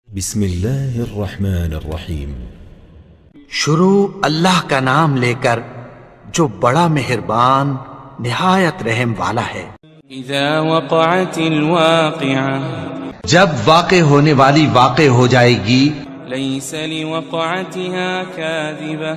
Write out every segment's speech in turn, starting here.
بسم اللہ الرحمن الرحیم۔ شروع اللہ کا نام لے کر جو بڑا مہربان نہایت رحم والا ہے۔ اذا وقعت الواقعة، جب واقع ہونے والی واقع ہو جائے گی، ليس لوقعتها كاذبة،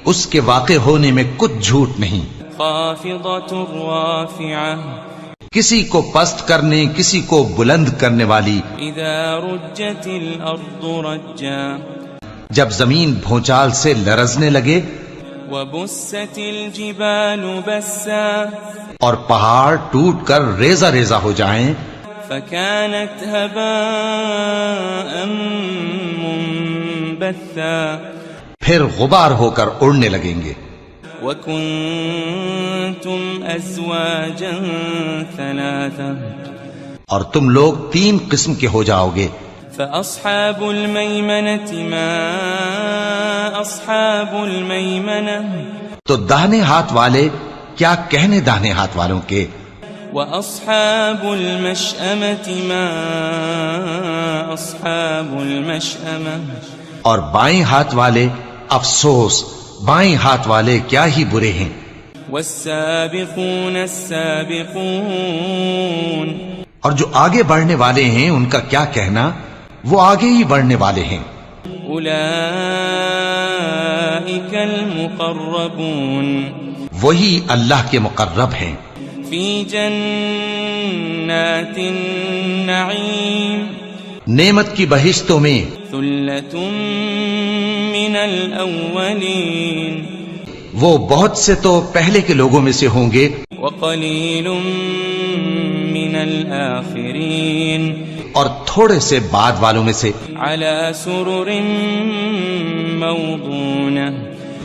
اس کے واقع ہونے میں کچھ جھوٹ نہیں، خافضة رافعة، کسی کو پست کرنے کسی کو بلند کرنے والی۔ اذا رجت الارض رجا، جب زمین بھونچال سے لرزنے لگے، وبست الجبال بسا، اور پہاڑ ٹوٹ کر ریزہ ریزہ ہو جائیں، فكانت هباء منبثا، پھر غبار ہو کر اڑنے لگیں گے۔ وكنتم ازواجا ثلاثا، اور تم لوگ 3 قسم کے ہو جاؤ گے۔ فأصحاب الميمنة ما أصحاب الميمنة، تو داہنے ہاتھ والے کیا کہنے داہنے ہاتھ والوں کے، وأصحاب المشأمة ما أصحاب المشأمة، اور بائیں ہاتھ والے افسوس، بائیں ہاتھ والے کیا ہی برے ہیں۔ والسابقون السابقون، اور جو آگے بڑھنے والے ہیں ان کا کیا کہنا، وہ آگے ہی بڑھنے والے ہیں۔ أولئك المقربون، وہی اللہ کے مقرب ہیں، في جنات النعيم، نعمت کی بہشتوں میں۔ ثلة من الأولين، وہ بہت سے تو پہلے کے لوگوں میں سے ہوں گے، وقليل من الآخرين، اور تھوڑے سے بعد والوں میں سے۔ على سرر موضونة،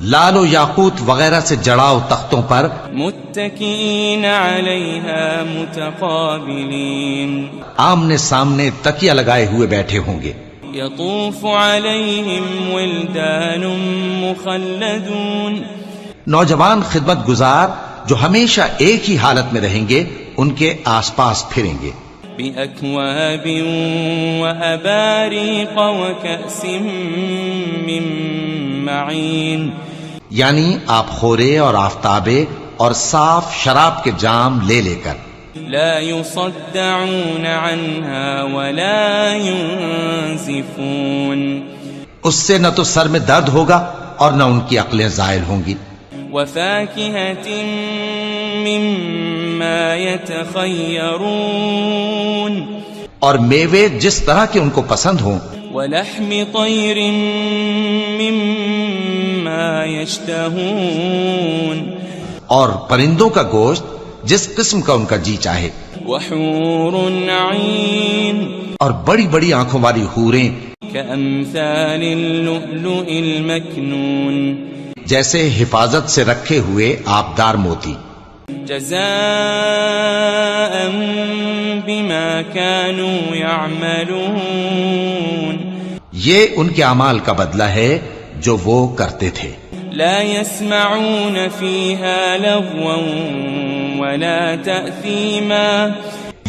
لال و یاقوت وغیرہ سے جڑاؤ تختوں پر، متكئين عليها متقابلين، آمنے سامنے تکیہ لگائے ہوئے بیٹھے ہوں گے۔ يطوف عليهم ولدان مخلدون، نوجوان خدمت گزار جو ہمیشہ ایک ہی حالت میں رہیں گے ان کے آس پاس پھریں گے۔ بأكواب وأباريق وكأس من معين، یعنی آپ خورے اور آفتابے اور صاف شراب کے جام لے لے کر۔ لا يصدعون عنها ولا ينزفون، اس سے نہ تو سر میں درد ہوگا اور نہ ان کی عقلیں زائل ہوں گی۔ وفاكهة مما يتخيرون، اور میوے جس طرح کے ان کو پسند ہوں، ولحم طير مما يشتهون، اور پرندوں کا گوشت جس قسم کا ان کا جی چاہے، وحور عين، اور بڑی بڑی آنکھوں والی حوریں كأمثال اللؤلؤ المكنون، جیسے حفاظت سے رکھے ہوئے آبدار موتی۔ جزاء بما كانوا يعملون، یہ ان کے اعمال کا بدلہ ہے جو وہ کرتے تھے۔ لا يسمعون فيها لغوا ولا تأثيما،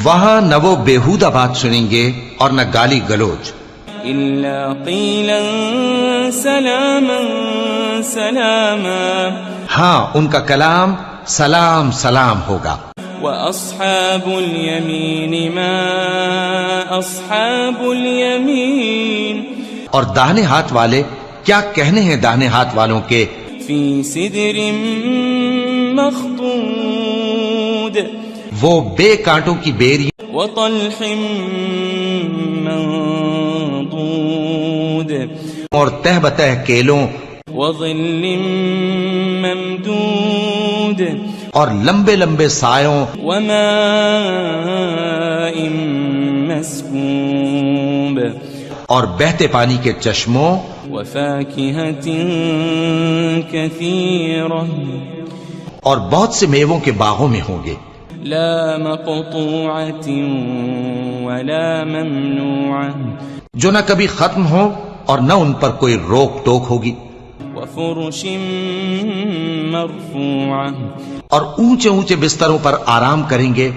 وہاں نہ وہ بیہودہ بات سنیں گے اور نہ گالی گلوچ، إلا قيلا سلاما سلاما، ہاں ان کا کلام سلام سلام ہوگا۔ وأصحاب اليمين ما أصحاب اليمين، اور داہنے ہاتھ والے کیا کہنے ہیں داہنے ہاتھ والوں کے، في سدر مخضود، وہ بے کانٹوں کی بیری وطلح منضود، اور تہ بتہ کیلوں وظل ممدود، اور لمبے لمبے سایوں، وماء مسكوب، اور بہتے پانی کے چشموں، وفاكهة كثيرة، اور بہت سے میووں کے باغوں میں ہوں گے۔ لا مقطوعة ولا ممنوعة، جو نہ کبھی ختم ہو اور نہ ان پر کوئی روک ٹوک ہوگی، وفرش مرفوعة، اور اونچے اونچے بستروں پر آرام کریں گے۔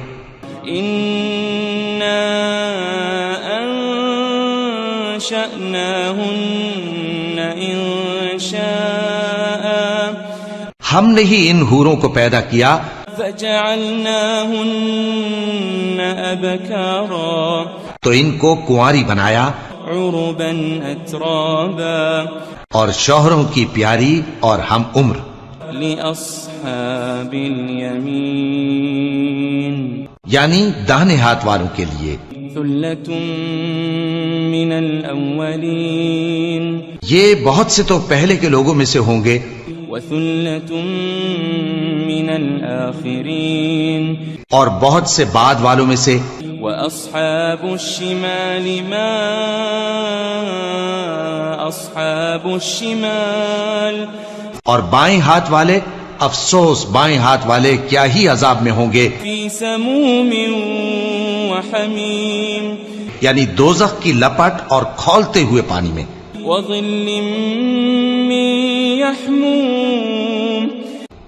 إنا وأنشأناهن إنشاء ہم نے ہی ان حوروں کو پیدا کیا فجعلناهن أبكارا تو ان کو کنواری بنایا عربا أترابا اور شوہروں کی پیاری اور ہم عمر لأصحاب اليمين یعنی داہنے ہاتھ والوں کے لیے ثلة من الأولين یہ بہت سے تو پہلے کے لوگوں میں سے ہوں گے وثلة من الآخرين اور بہت سے بعد والوں میں سے وأصحاب الشمال ما أصحاب الشمال اور بائیں ہاتھ والے افسوس بائیں ہاتھ والے کیا ہی عذاب میں ہوں گے في سموم وحميم یعنی دوزخ کی لپٹ اور کھولتے ہوئے پانی میں وظل من يحموم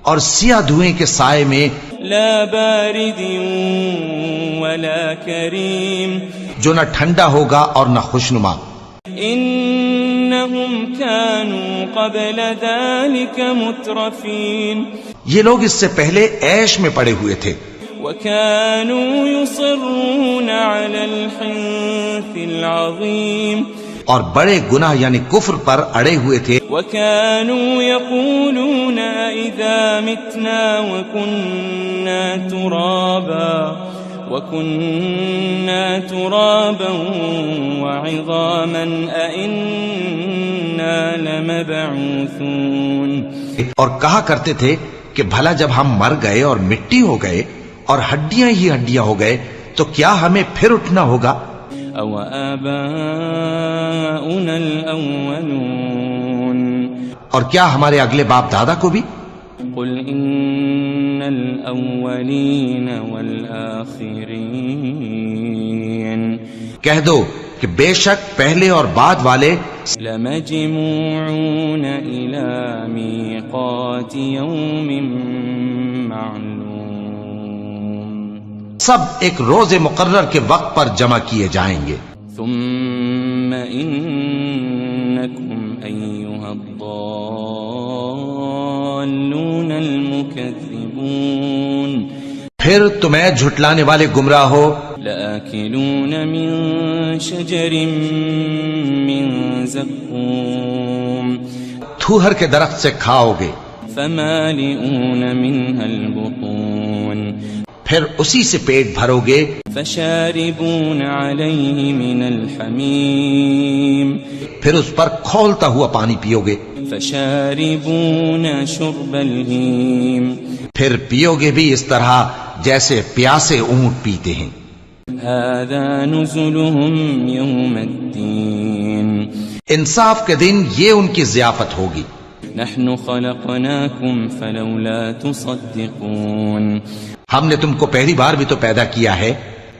اور سیاہ دھوئیں کے سائے میں لا بارد ولا كريم جو نہ ٹھنڈا ہوگا اور نہ خوشنما إنهم كانوا قبل ذلك مترفين یہ لوگ اس سے پہلے عیش میں پڑے ہوئے تھے وكانوا يصرون على الحنث العظيم اور بڑے گناہ یعنی کفر پر اڑے ہوئے تھے وكانوا يقولون إذا متنا وكنا ترابا وعظاما أئنا لمبعوثون اور کہا کرتے تھے کہ بھلا جب ہم مر گئے اور مٹی ہو گئے اور ہڈیاں ہی ہڈیاں ہو گئے تو کیا ہمیں پھر اٹھنا ہوگا أو آباؤنا الأولون اور کیا ہمارے اگلے باپ دادا کو بھی قل إن الأولين والآخرين کہہ دو کہ بے شک پہلے اور بعد والے لمجموعون إلى ميقات يوم معلوم سب ایک روز مقرر کے وقت پر جمع کیے جائیں گے ثم إنكم أيها الضالون المكذبون پھر تمہیں جھٹلانے والے گمراہ ہو لآكلون من شجر من زقوم تھوہر کے درخت سے کھاؤ گے فمالئون منها البطون پھر اسی سے پیٹ بھرو گے فشاربون عليه من الحميم پھر اس پر کھولتا ہوا پانی پیو گے فشاربون شرب الهيم پھر پیو گے بھی اس طرح جیسے پیاسے اونٹ پیتے ہیں هذا نزلهم يوم الدين انصاف کے دن یہ ان کی ضیافت ہوگی نحن خلقناكم فلولا تصدقون ہم نے تم کو پہلی بار بھی تو پیدا کیا ہے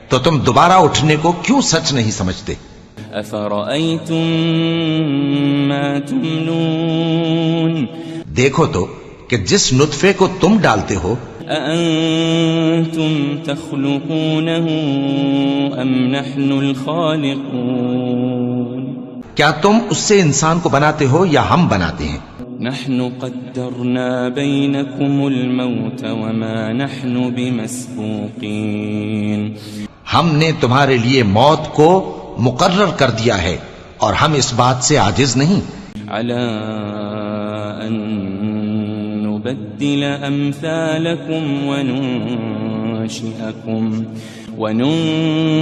تو تم دوبارہ اٹھنے کو کیوں سچ نہیں سمجھتے أفرأيتم ما تمنون دیکھو تو کہ جس نطفے کو تم ڈالتے ہو أأنتم تخلقونه أم نحن الخالقون کیا تم اس سے انسان کو بناتے ہو یا ہم بناتے ہیں نحن قدرنا بينكم الموت وما نحن بمسبوقين ہم نے تمہارے لیے موت کو مقرر کر دیا ہے اور ہم اس بات سے عاجز نہیں على أن نبدل أمثالكم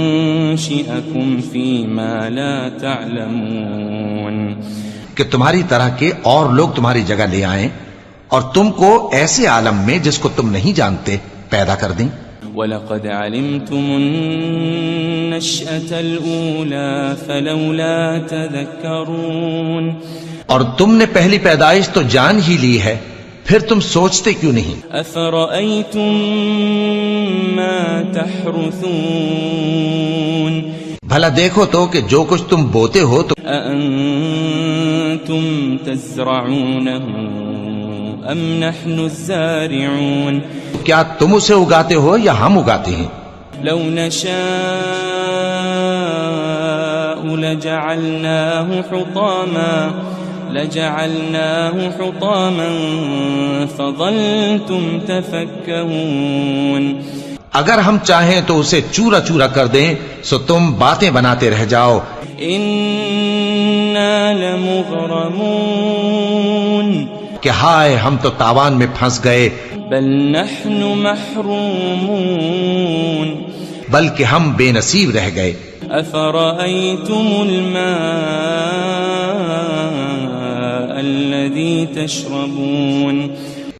وننشئكم فيما لا تعلمون کہ تمہاری طرح کے اور لوگ تمہاری جگہ لے آئیں اور تم کو ایسے عالم میں جس کو تم نہیں جانتے پیدا کر دیں وَلَقَدْ عَلِمْتُمُ النَّشْأَةَ الْأُولَى فَلَوْلَا تَذَكَّرُونَ اور تم نے پہلی پیدائش تو جان ہی لی ہے پھر تم سوچتے کیوں نہیں أَفَرَأَيْتُم مَّا تَحْرُثُونَ بھلا دیکھو تو کہ جو کچھ تم بوتے ہو تو أَأَنتُمْ تَزْرَعُونَهُ أَمْ نَحْنُ الزَّارِعُونَ کیا تم اسے اگاتے ہو یا ہم اگاتے ہیں لو نشاء لجعلناه حطاما فظلتم تفكهون. اگر ہم چاہیں تو اسے چورا چورا کر دیں سو تم باتیں بناتے رہ جاؤ. انا لمغرمون. کہ ہائے ہم تو تاوان میں پھنس گئے. بل نحن محرومون. بلکہ ہم بے نصیب رہ گئے. افرأيتم الماء الذي تشربون.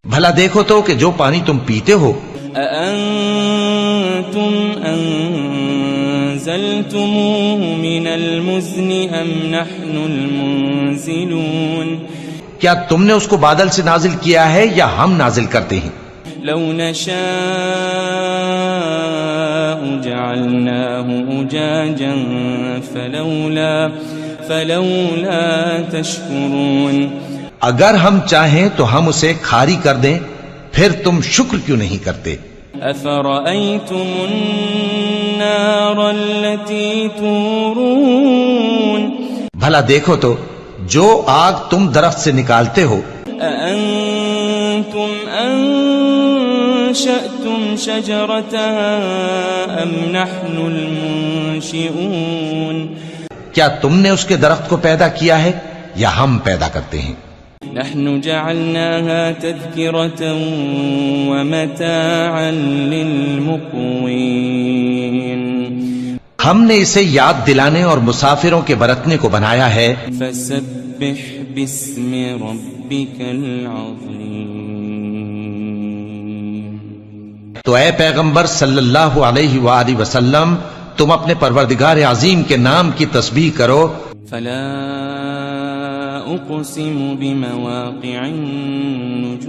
بھلا دیکھو تو کہ جو پانی تم پیتے ہو. أأنتم أنزلتموه من المزن أم نحن المنزلون. کیا تم نے اس کو بادل سے نازل کیا ہے یا ہم نازل کرتے ہیں؟ لو نشاء جعلناه أجاجا فلولا تشكرون. اگر ہم چاہیں تو ہم اسے کھاری کر دیں پھر تم شکر کیوں نہیں کرتے؟ أفرأيتم النار التي تورون. بھلا دیکھو تو جو آگ تم درخت سے نکالتے ہو. أأنتم أنشأتم شجرتها أم نحن المنشئون. کیا تم نے اس کے درخت کو پیدا کیا ہے یا ہم پیدا کرتے ہیں؟ نحن جعلناها تذكرة ومتاعا للمقوين. ہم نے اسے یاد دلانے اور مسافروں کے برتنے کو بنایا ہے. فسبح باسم ربك العظيم. تو اے پیغمبر صلی اللہ علیہ وآلہ وسلم تم اپنے پروردگار عظیم کے نام کی تسبیح کرو. فلا اقسم بمواقع النجوم.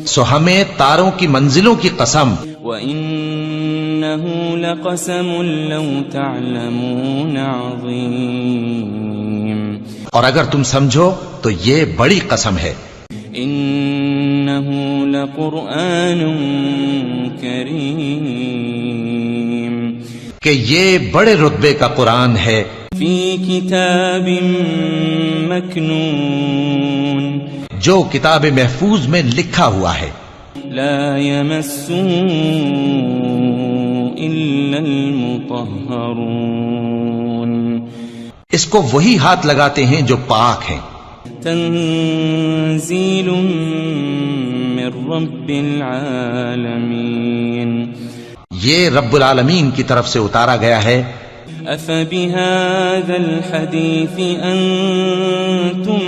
سو ہمیں تاروں کی منزلوں کی قسم. وَإِنَّهُ لَقَسَمٌ لَوْ تَعْلَمُونَ عَظِيمٌ. اور اگر تم سمجھو تو یہ بڑی قسم ہے. إِنَّهُ لَقُرْآنٌ كَرِيمٌ. کہ یہ بڑے رتبے کا قرآن ہے. فِي كِتَابٍ مَكْنُونٍ. جو کتاب محفوظ میں لکھا ہوا ہے. لا يمسه إلا المطهرون. اس کو وہی ہاتھ لگاتے ہیں جو پاک ہیں. تنزيل من رب العالمين. یہ رب العالمین کی طرف سے اتارا گیا ہے. أفبهذا الحديث أنتم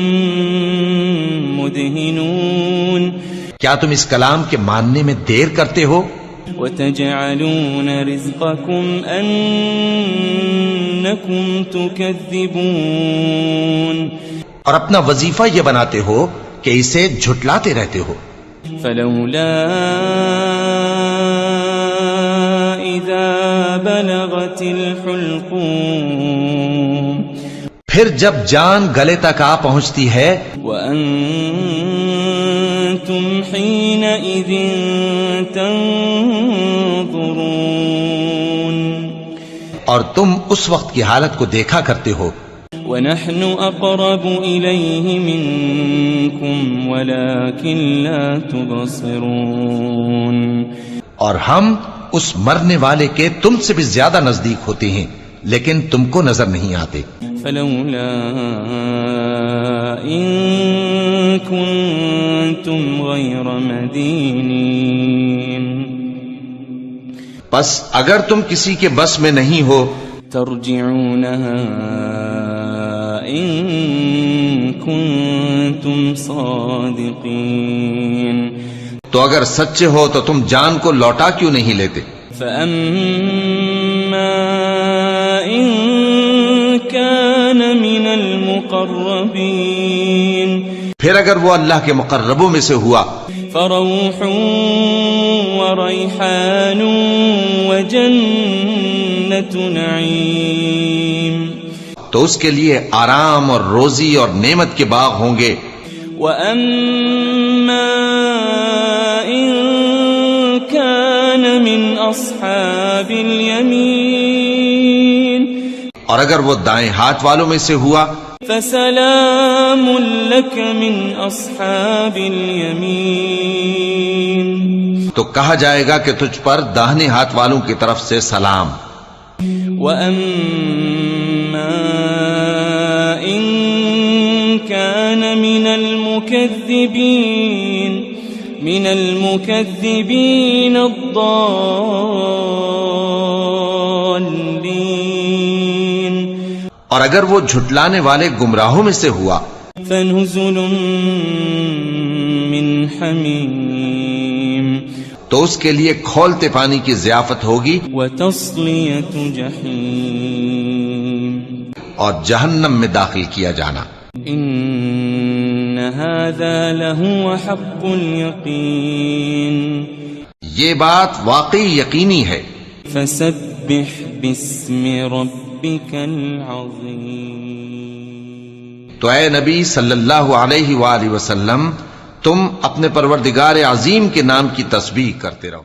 مدهنون. کیا تم اس کلام کے ماننے میں دیر کرتے ہو؟ وتجعلون رزقكم أنكم تكذبون. اور اپنا وظیفہ یہ بناتے ہو کہ اسے جھٹلاتے رہتے ہو. فلولا إذا بلغت الحلقوم. پھر جب جان گلے تک آ پہنچتی ہے. وأنتم حينئذ تنظرون. اور تم اس وقت کی حالت کو دیکھا کرتے ہو. ونحن أقرب إليه منكم ولكن لا تبصرون. اور ہم اس مرنے والے کے تم سے بھی زیادہ نزدیک ہوتے ہیں لیکن تم کو نظر نہیں آتے. فلولا إن كنتم غير مدينين. پس اگر تم کسی کے بس میں نہیں ہو ترجعونها إن كنتم صادقين. تو اگر سچے ہو تو تم جان کو لوٹا کیوں نہیں لیتے؟ فأما إن كان من المقربين. پھر اگر وہ اللہ کے مقربوں میں سے ہوا فروح وريحان وجنة نعيم. تو اس کے لیے آرام اور روزی اور نعمت کے باغ ہوں گے. وأما إن كان من أصحاب اليمين اور اگر وہ دائیں ہاتھ والوں میں سے ہوا فسلام لك من أصحاب اليمين تو کہا جائے گا کہ تجھ پر داہنے ہاتھ والوں کی طرف سے سلام. وأما إن كان من المكذبين الضالين اور اگر وہ جھٹلانے والے گمراہوں میں سے ہوا فنزل من حمیم تو اس کے لیے کھولتے پانی کی ضیافت ہوگی وتصلیۃ جحیم اور جہنم میں داخل کیا جانا. ان هذا لهو حق اليقین یہ بات واقعی یقینی ہے. فسبح باسم ربك العظیم تو اے نبی صلی اللہ علیہ وآلہ وسلم تم اپنے پروردگار عظیم کے نام کی تسبیح کرتے رہو.